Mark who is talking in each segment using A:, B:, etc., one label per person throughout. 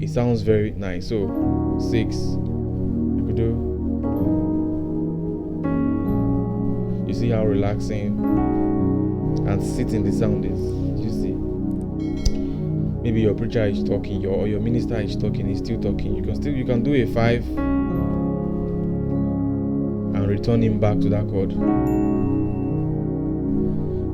A: it sounds very nice. So 6, I could do. You see how relaxing and sitting the sound is. You see, maybe your preacher is talking, or your minister is talking, he's still talking. You can do a 5 and return him back to that chord.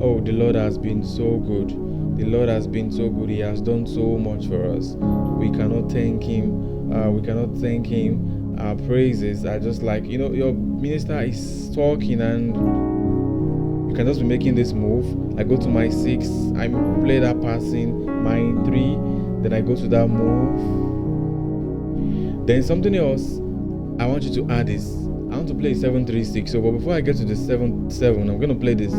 A: Oh, the Lord has been so good. The Lord has been so good. He has done so much for us. We cannot thank him. Our praises are just like, your minister is talking and you can just be making this move. I go to my 6, I play that passing, my 3, then I go to that move. Then something else I want you to add is, I want to play 7-3-6. So, but before I get to the 7-7, I'm going to play this.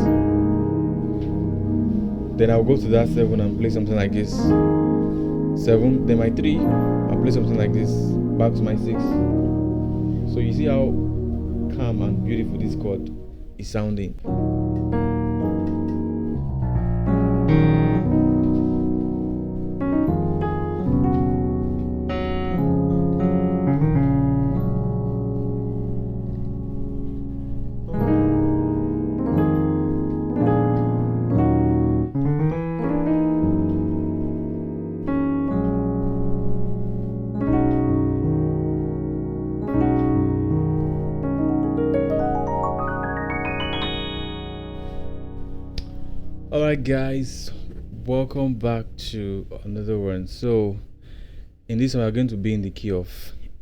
A: Then I'll go to that 7 and play something like this. 7, then my 3, I'll play something like this. Back to my 6. So you see how calm and beautiful this chord is sounding. Alright guys, welcome back to another one. So in this one we're going to be in the key of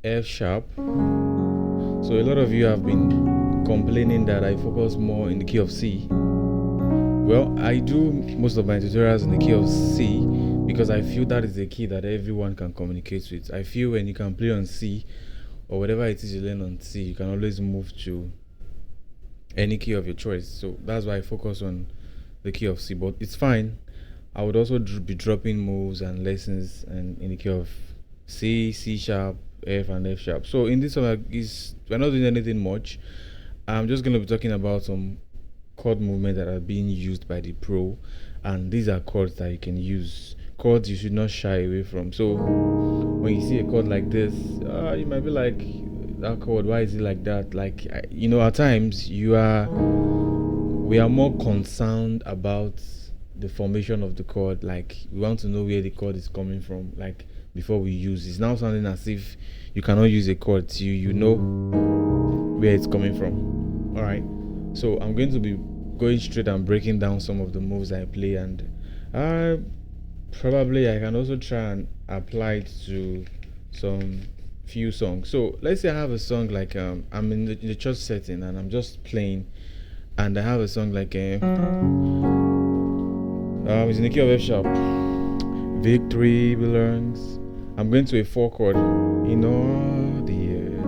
A: F sharp. So a lot of you have been complaining that I focus more in the key of C. Well, I do most of my tutorials in the key of C because I feel that is the key that everyone can communicate with. I feel when you can play on C or whatever it is you learn on C, you can always move to any key of your choice. So that's why I focus on the key of C, but it's fine. I would also be dropping moves and lessons and in the key of C, C sharp, F and F sharp. So in this one, we're not doing anything much. I'm just going to be talking about some chord movements that are being used by the pro, and these are chords that you can use. Chords you should not shy away from. So when you see a chord like this, you might be like, that chord, why is it like that? Like, at times we are more concerned about the formation of the chord. Like, we want to know where the chord is coming from, like, before we use. It's now sounding as if you cannot use a chord till you know where it's coming from. All right, so I'm going to be going straight and breaking down some of the moves I play, and probably I can also try and apply it to some few songs. So let's say I have a song like I'm in the church setting and I'm just playing, and I have a song like it's in the key of F sharp. Victory belongs. I'm going to a 4 chord in all the earth.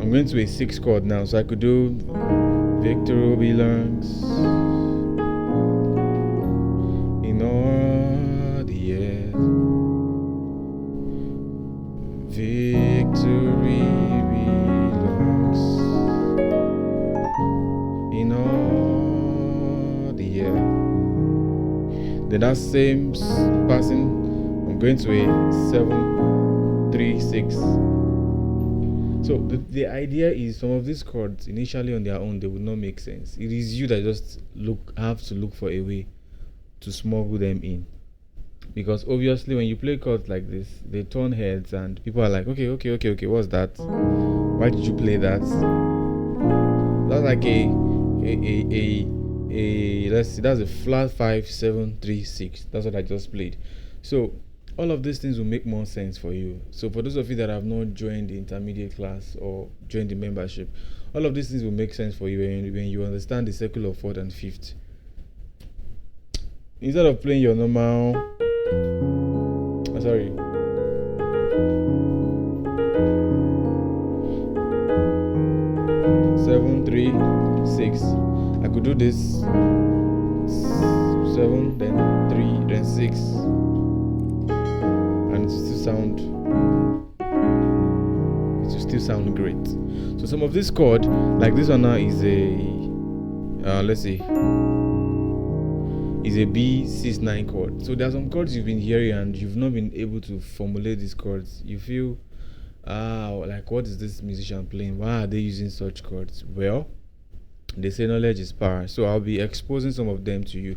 A: I'm going to a 6 chord now, so I could do victory belongs in all the earth. Victory belongs in all the earth. Then that same passing, I'm going to a 7-3-6. So the idea is, some of these chords initially on their own, they would not make sense. It is you that just have to look for a way to smuggle them in, because obviously when you play chords like this, they turn heads and people are like, okay, what's that? Why did you play that? That's like let's see, that's a flat 5-7-3-6. That's what I just played. So all of these things will make more sense for you. So for those of you that have not joined the intermediate class or joined the membership, all of these things will make sense for you when you understand the circle of 4th and 5th. Instead of playing your normal 7-3-6, I could do this 7, then 3, then 6, and it will still sound great. So some of this chord, like this one now, is a let's see, is a B6/9 chord. So there are some chords you've been hearing and you've not been able to formulate these chords. You feel, like, what is this musician playing? Why are they using such chords? Well, they say knowledge is power, so I'll be exposing some of them to you.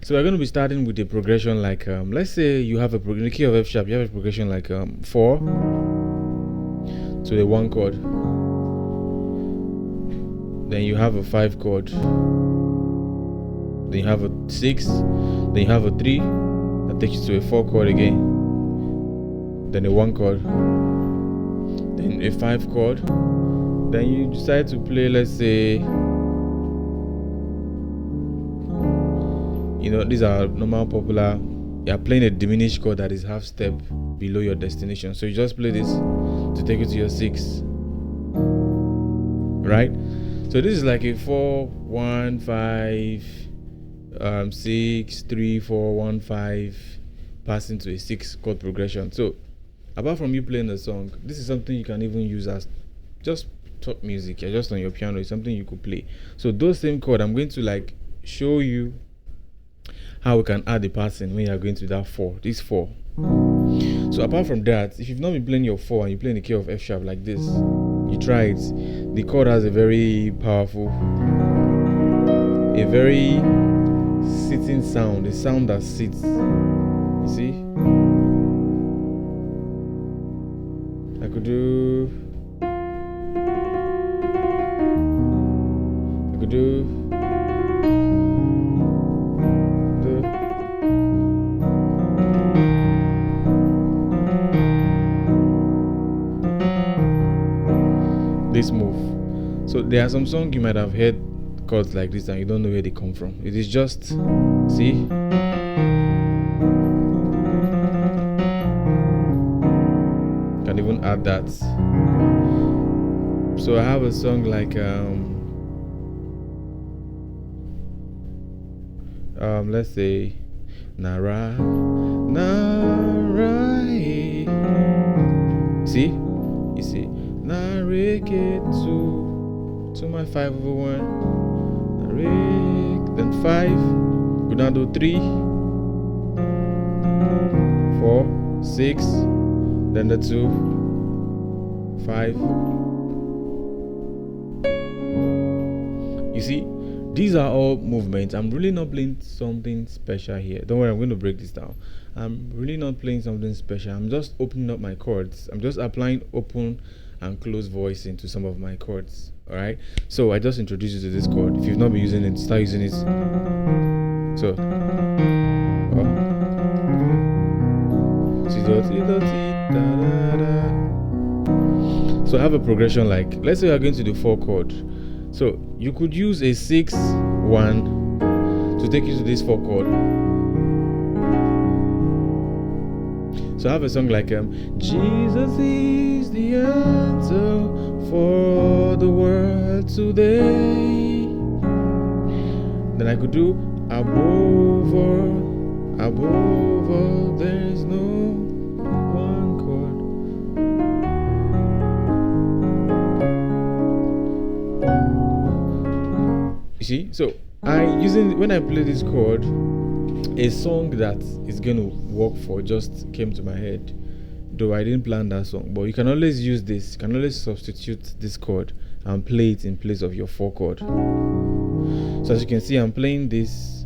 A: So we're going to be starting with a progression like, let's say you have in the key of F sharp, you have a progression like 4 to the 1 chord. Then you have a 5 chord. Then you have a 6. Then you have a 3 that takes you to a 4 chord again. Then a 1 chord. Then a 5 chord. Then you decide to play, let's say, these are normal popular. You're playing a diminished chord that is half step below your destination. So you just play this to take you to your 6. Right? So this is like a 4, 1, 5, 6, 3, 4, 1, 5, passing to a 6 chord progression. So apart from you playing the song, this is something you can even use as just top music. You're just on your piano. It's something you could play. So those same chord, I'm going to like show you how we can add the passing when you're going to that 4, this 4. So apart from that, if you've not been playing your 4 and you play in the key of F sharp like this, you try it. The chord has a very powerful, a very sitting sound, a sound that sits. You see? I could do this move. So there are some songs you might have heard chords like this and you don't know where they come from. It is just, see, can even add that. So I have a song like let's say Nara. See, you see, Nareke to my 5/1. Nareke, then 5. Go down to 3, 4, 6, then the 2, 5. You see, these are all movements. I'm really not playing something special here. Don't worry, I'm going to break this down. I'm really not playing something special. I'm just opening up my chords. I'm just applying open and close voicing to some of my chords. Alright? So I just introduced you to this chord. If you've not been using it, start using it. So I have a progression like, let's say we're going to the 4 chord. So you could use a 6/1 to take you to this 4 chord. So I have a song like Jesus is the answer for the world today. Then I could do above all there is no one chord. You see, so when I play this chord, a song that is going to work for just came to my head, though I didn't plan that song. But you can always use this. You can always substitute this chord and play it in place of your 4 chord. So as you can see, I'm playing this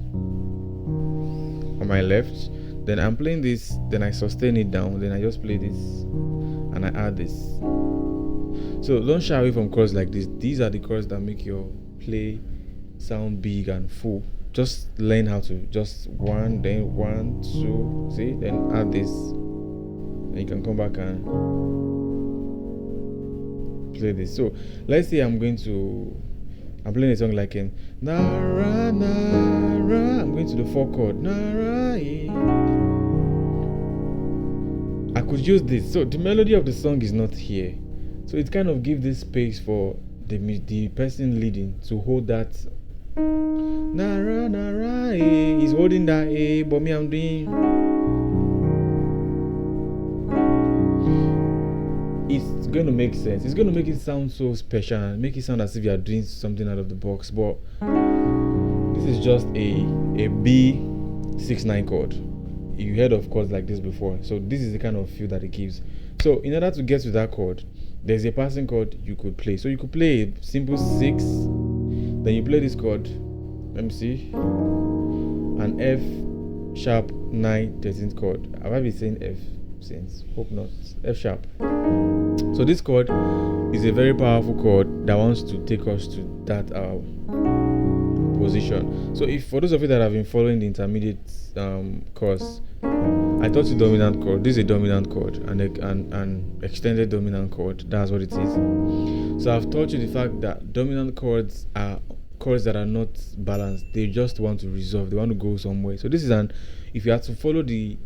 A: on my left, then I'm playing this, then I sustain it down, then I just play this and I add this. So don't shy away from chords like this. These are the chords that make your play sound big and full. Just learn how to just 1, then 1, 2, see, then add this, and you can come back and play this. So let's say I'm playing a song like Nara Nara. I'm going to the 4 chord. Nara. I could use this. So the melody of the song is not here, so it kind of gives this space for the person leading to hold that. Nara Nara, he's holding that A, but me I'm doing. It's going to make sense. It's going to make it sound so special and make it sound as if you are doing something out of the box. But this is just a B 6/9 chord. You heard of chords like this before, so this is the kind of feel that it gives. So in order to get to that chord, there's a passing chord you could play. So you could play a simple 6, then you play this chord, let me see, an F sharp 9 13th chord. Have I been saying F since? Hope not. F sharp. So this chord is a very powerful chord that wants to take us to that position. So if for those of you that have been following the intermediate course, I taught you dominant chord. This is a dominant chord and an extended dominant chord. That's what it is. So I've taught you the fact that dominant chords are chords that are not balanced. They just want to resolve. They want to go somewhere. So this is if you have to follow the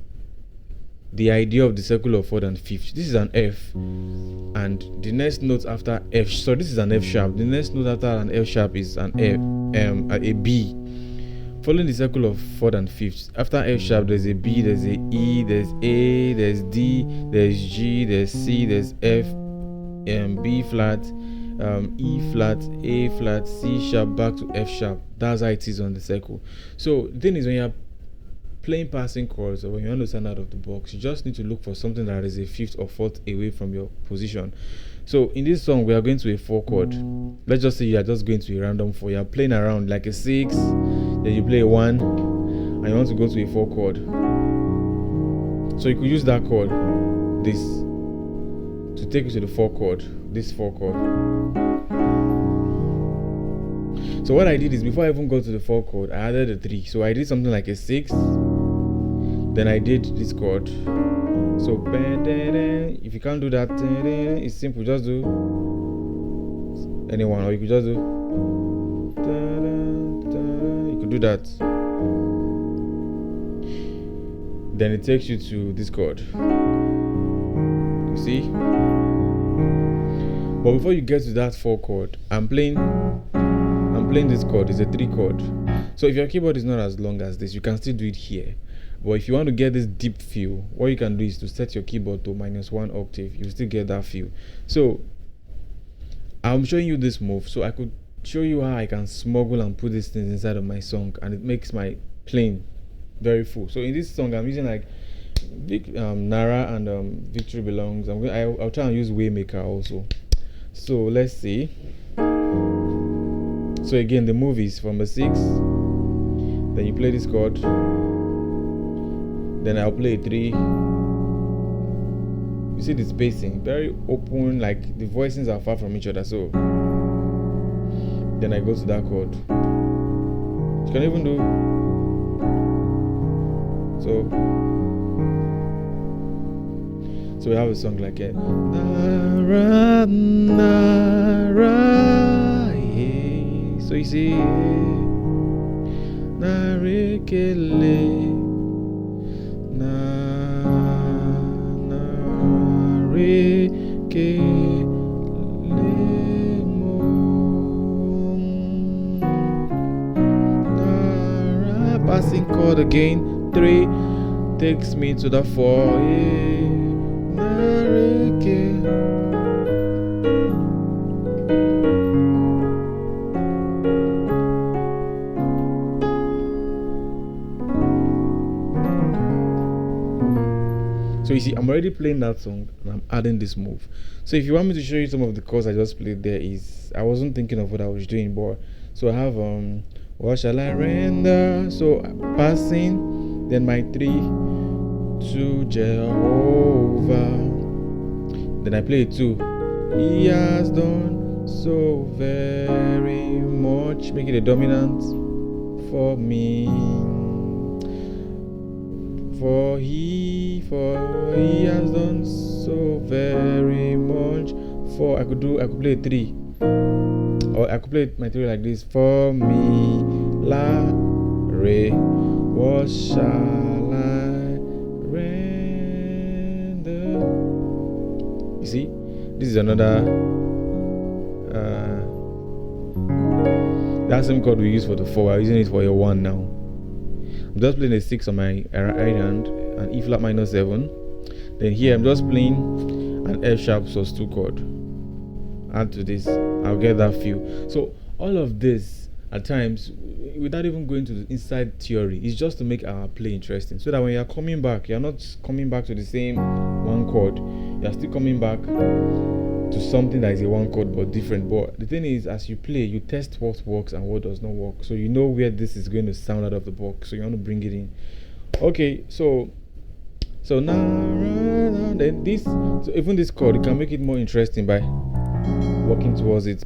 A: idea of the circle of 4th and 5th, this is an F, and the next note after F, so this is an F sharp. The next note after an F sharp is an a B. Following the circle of 4th and 5th, after F sharp there's a B, there's a E, there's A, there's D, there's G, there's C, there's F, B flat, E flat, A flat, C sharp, back to F sharp. That's how it is on the circle. So the thing is, when you're playing passing chords, or when you want to stand out of the box, you just need to look for something that is a 5th or 4th away from your position. So in this song we are going to a 4 chord. Let's just say you are just going to a random 4. You are playing around like a 6, then you play a 1, and you want to go to a 4 chord. So you could use that chord, this, to take you to the 4 chord, this 4 chord. So what I did is, before I even got to the 4 chord, I added a 3. So I did something like a 6, then I did this chord. So if you can't do that, it's simple, just do anyone, or you could just do, you could do that. Then it takes you to this chord. You see? But before you get to that 4 chord, I'm playing this chord. It's a 3 chord. So if your keyboard is not as long as this, you can still do it here. But if you want to get this deep feel, what you can do is to set your keyboard to -1 octave. You still get that feel. So I'm showing you this move so I could show you how I can smuggle and put these things inside of my song, and it makes my playing very full. So in this song I'm using like Nara and Victory Belongs. I'll try and use Waymaker also. So let's see. So again, the move is from a 6, then you play this chord, then I'll play a 3. You see the spacing, very open, like the voicings are far from each other. So then I go to that chord. You can even do so we have a song like it. Nara, Nara, yeah. So you see, Narikele, Narikele mo, Nara, passing chord again, 3 takes me to the 4, yeah. So you see, I'm already playing that song and I'm adding this move. So if you want me to show you some of the chords I just played there, I wasn't thinking of what I was doing, but so I have what shall I render? So passing, then my 3 to Jehovah, then I play 2. He has done so very much, make it a dominant for me. For he has done so very much. I could play 3, or I could play my 3 like this. For me, la, re, what shall I render? You see, this is another that same chord we use for the 4. We're using it for a 1 now. I'm just playing a 6 on my right hand, an E flat minor 7. Then here I'm just playing an F sharp sus2 chord. Add to this, I'll get that feel. So all of this at times, without even going to the inside theory, it's just to make our play interesting, so that when you're coming back, you're not coming back to the same one chord, you're still coming back to something that is a one chord but different. But the thing is, as you play, you test what works and what does not work, so you know where this is going to sound out of the box, so you want to bring it in. Okay, so now then this, so even this chord, you can make it more interesting by working towards it.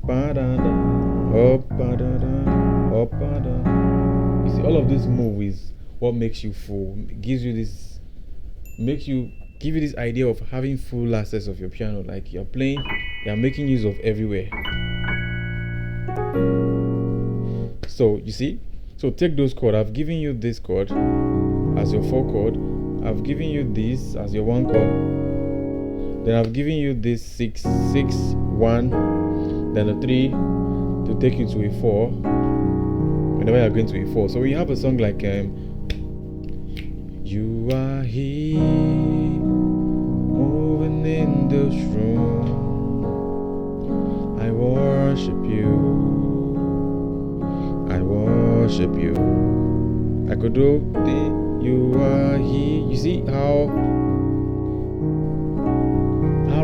A: Up, up, you see, all of this move is what makes you full, gives you this, give you this idea of having full access of your piano, like you're playing, you're making use of everywhere. So you see, so take those chords. I've given you this chord as your 4 chord, I've given you this as your 1 chord, then I've given you this 6, 6, 1, then a 3 to take you to a 4 whenever you're going to a 4. So we have a song like you are here moving in this room, I worship you, I worship you. I could do the you are here. You see how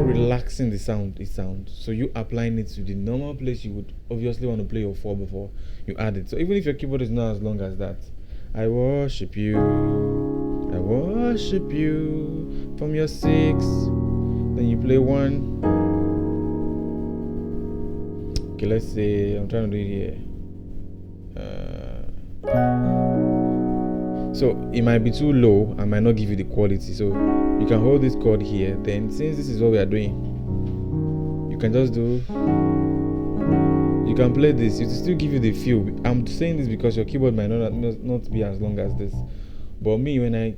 A: relaxing the sound it sounds. So you applying it to the normal place you would obviously want to play your 4 before you add it. So even if your keyboard is not as long as that, I worship you, I worship you, from your 6, then you play 1. Okay, let's say I'm trying to do it here. So it might be too low, I might not give you the quality. So you can hold this chord here. Then since this is what we are doing, you can just do, you can play this, it will still give you the feel. I'm saying this because your keyboard might not be as long as this, but me, when I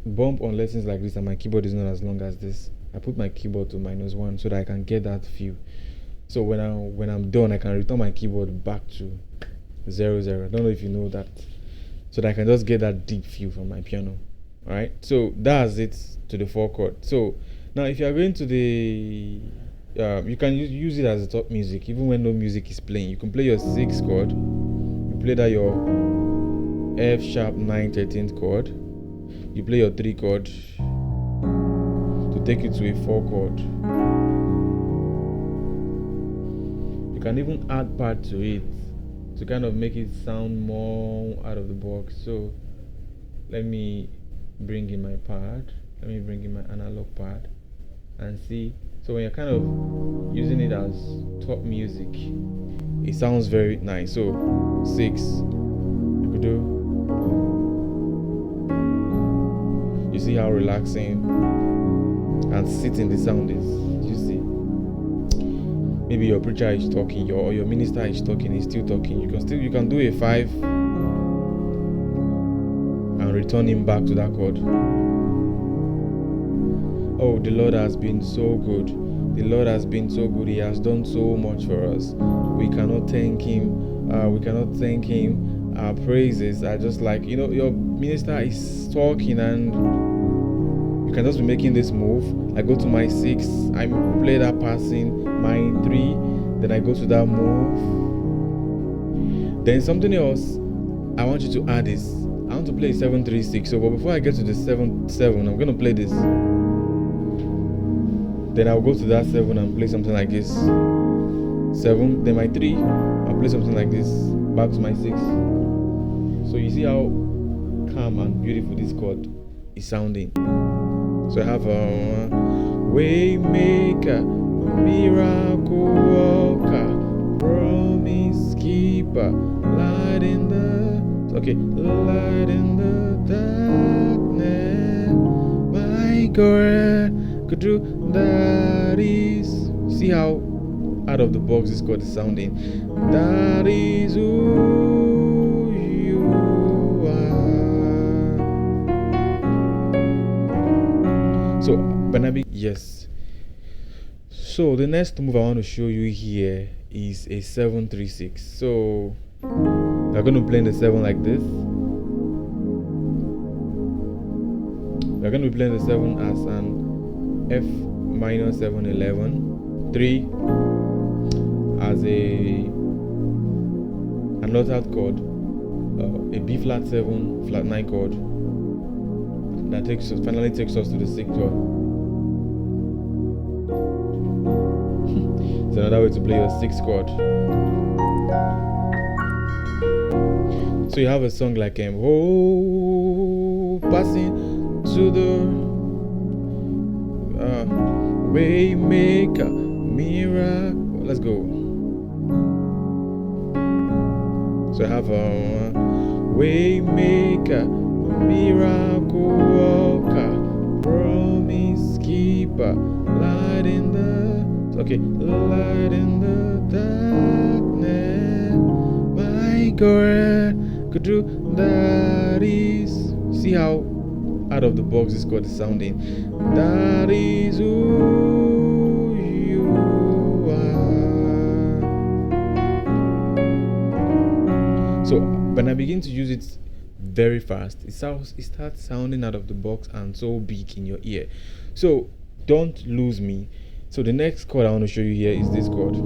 A: bump on lessons like this and my keyboard is not as long as this, I put my keyboard to -1 so that I can get that feel. So when I'm done, I can return my keyboard back to 0, 0. I don't know if you know that. So that I can just get that deep feel from my piano. Alright, so that's it to the 4 chord. So now if you are going to the you can use it as a top music even when no music is playing. You can play your 6 chord, you play that your F sharp 9 13th chord, you play your 3 chord to take you to a 4 chord. You can even add part to it to kind of make it sound more out of the box. So let me bring in my pad, let me bring in my analog pad and see. So when you're kind of using it as top music, it sounds very nice. So 6, you could do, you see how relaxing and sitting the sound is. You see, maybe your preacher is talking, or your minister is talking, he's still talking. You can do a 5 and return him back to that chord. Oh, the Lord has been so good. The Lord has been so good. He has done so much for us. We cannot thank him. We cannot thank him. Our praises are just like, your minister is talking and you can just be making this move. I go to my 6, I play that passing, my 3, then I go to that move. Then something else, I want you to add this. I want to play 7 3 6. So, but before I get to the 7 7, I'm gonna play this. Then I'll go to that 7 and play something like this. 7, then my 3, I'll play something like this. Back to my 6. So you see how calm and beautiful this chord is sounding. So I have a Waymaker, Miracle Worker, Promise Keeper, Light in the, light in the darkness, my God, could do that is. See how out of the box this chord is sounding. That is who you are. So yes. So the next move I want to show you here is a 7 3 6. So we're going to play the 7 like this. We're going to be playing the 7 as an F minor 7 11, 3 as an an altered chord, a B flat 7 flat 9 chord that finally takes us to the 6th chord. It's another way to play your 6th chord. So you have a song like oh, passing to the Waymaker, miracle. Let's go. So I have Waymaker, miracle worker, promise keeper, light in the light in the darkness. My God, could do that is. See how out of the box this chord is sounding. That is who you are. So when I begin to use it very fast, it starts sounding out of the box and so big in your ear. So don't lose me. So the next chord I want to show you here is this chord.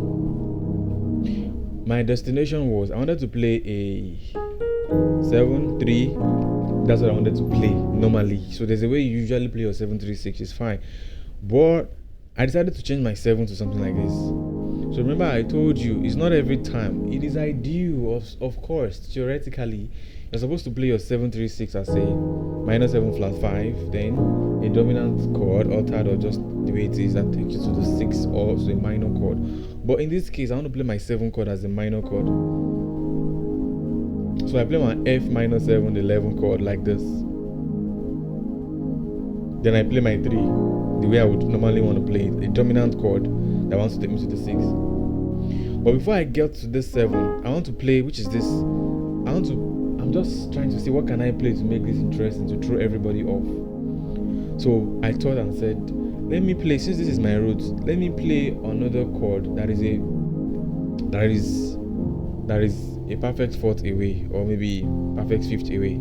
A: My destination was I wanted to play a 7-3. That's what I wanted to play normally. So there's a way you usually play your 7-3-6, it's fine. But I decided to change my 7 to something like this. So remember I told you, it's not every time. It is ideal, of course, theoretically. You're supposed to play your 7-3-6 as a minor 7 flat 5, then a dominant chord, altered or just the way it is, that takes you to the 6 or to a minor chord. But in this case, I want to play my 7 chord as a minor chord. So I play my F minor 7, 11 chord like this. Then I play my 3, the way I would normally want to play it, a dominant chord that wants to take me to the 6. But before I get to this 7, I want to play, which is this. I'm just trying to see what can I play to make this interesting, to throw everybody off. So I thought and said, let me play, since this is my root, let me play another chord that is a perfect 4th away, or maybe perfect 5th away,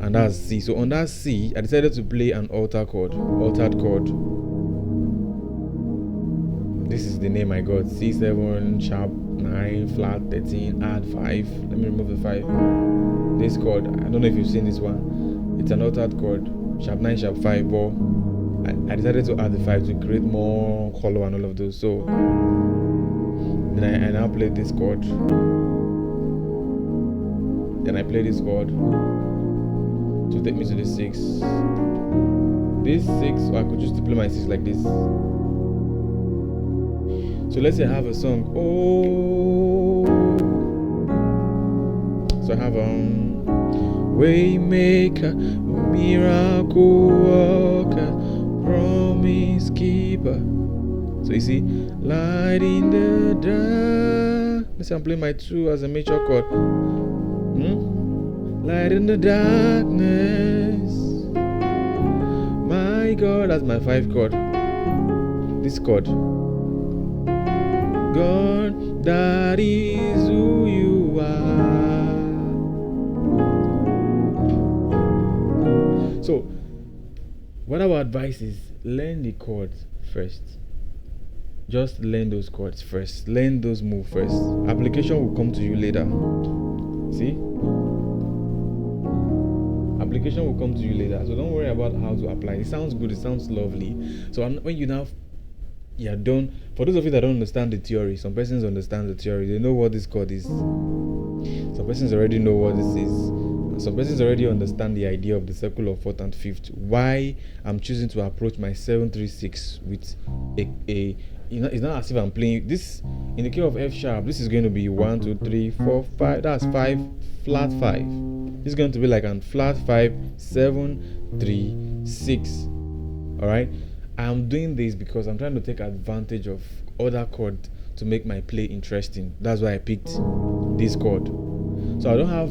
A: and that's C. So on that C, I decided to play an altered chord. This is the name I got: C7 sharp 9 flat 13 add 5. Let me remove the 5. This chord, I don't know if you've seen this one. It's an altered chord, sharp 9 sharp 5, but I decided to add the 5 to create more color and all of those. So then I now play this chord. Then I play this chord to take me to the 6. This 6, or I could just play my 6 like this. So let's say I have a song. Oh, so I have Waymaker, miracle worker, promise keeper. So you see, light in the dark. Let's say I'm playing my 2 as a major chord. Light in the darkness. My God, that's my 5 chord. This chord. God, that is who you are. So, what our advice is, learn the chords first. Just learn those chords first. Learn those moves first. Application will come to you later. See? Application will come to you later. So don't worry about how to apply. It sounds good. It sounds lovely. So when you now done, for those of you that don't understand the theory, some persons understand the theory. They know what this chord is. Some persons already know what this is. Some persons already understand the idea of the circle of 4th and 5th. Why I'm choosing to approach my 7-3-6 with a it's not as if I'm playing this in the key of F sharp. This is going to be 1, 2, 3, 4, 5. That's 5 flat 5. This is going to be like a flat 5, 7, 3, 6. All right. I'm doing this because I'm trying to take advantage of other chords to make my play interesting. That's why I picked this chord. So I don't have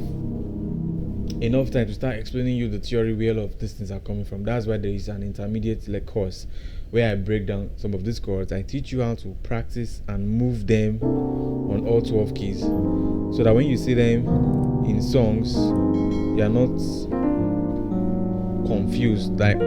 A: enough time to start explaining you the theory where all of these things are coming from. That's why there is an intermediate course where I break down some of these chords. I teach you how to practice and move them on all 12 keys, so that when you see them in songs, you are not confused like,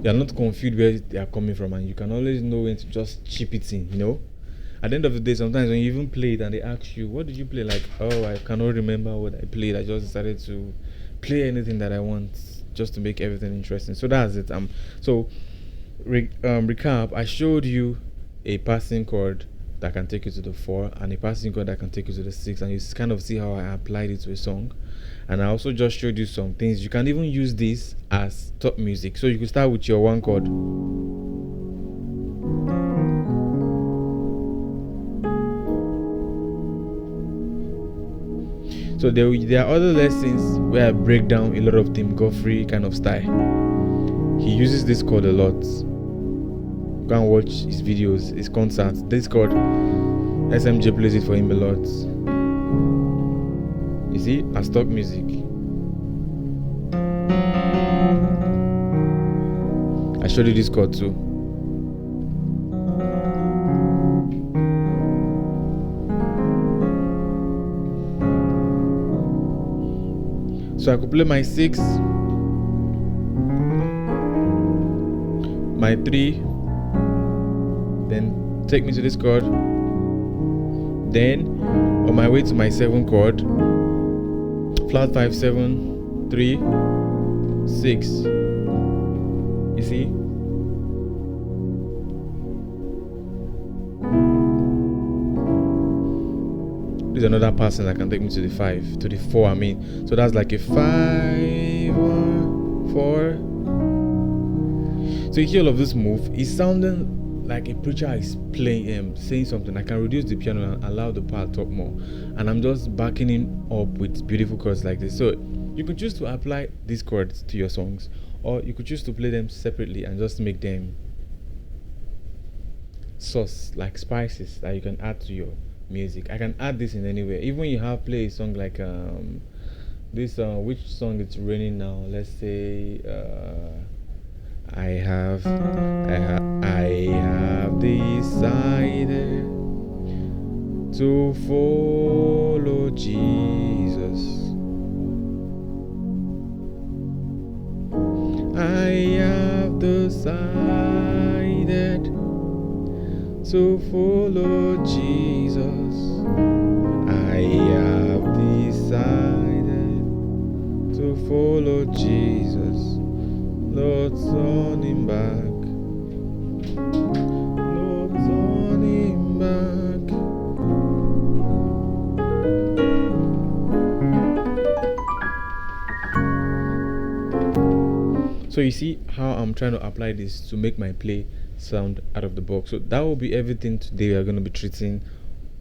A: you're not confused where they are coming from, and you can always know when to just chip it in, at the end of the day, sometimes when you even play it and they ask you, what did you play? Like, oh, I cannot remember what I played. I just decided to play anything that I want just to make everything interesting. So that's it. Recap, I showed you a passing chord that can take you to the 4 and a passing chord that can take you to the 6, and you kind of see how I applied it to a song. And I also just showed you some things. You can even use this as top music. So you could start with your 1 chord. So there are other lessons where I break down a lot of Tim Godfrey kind of style. He uses this chord a lot. Go and watch his videos, his concerts. This chord, SMJ plays it for him a lot. You see, as stock music. I showed you this chord too. So I could play my 6, my 3, then take me to this chord, then on my way to my 7 chord, flat 5, 7, 3, 6. You see? There's another person that can take me to the 5, to the 4, So that's like a 5, 1, 4. So you hear all of this move. It's sounding like a preacher is playing, saying something. I can reduce the piano and allow the part talk more. And I'm just backing it up with beautiful chords like this. So you could choose to apply these chords to your songs, or you could choose to play them separately and just make them sauce, like spices that you can add to your music. I can add this in anywhere. Even when you have play a song like this which song it's raining now, let's say I have decided to follow Jesus. I have decided to follow Jesus. I have decided to follow Jesus. Not turning back. Not turning back. So you see how I'm trying to apply this to make my play sound out of the box. So that will be everything today. We are going to be treating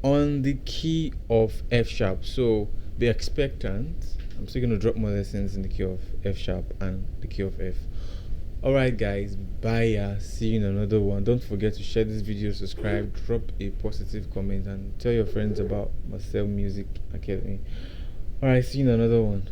A: on the key of F sharp. So be expectant. I'm still going to drop more lessons in the key of F sharp and the key of F. Alright guys, bye. See you in another one. Don't forget to share this video, subscribe, drop a positive comment, and tell your friends about Merseile Music Academy. Alright, see you in another one.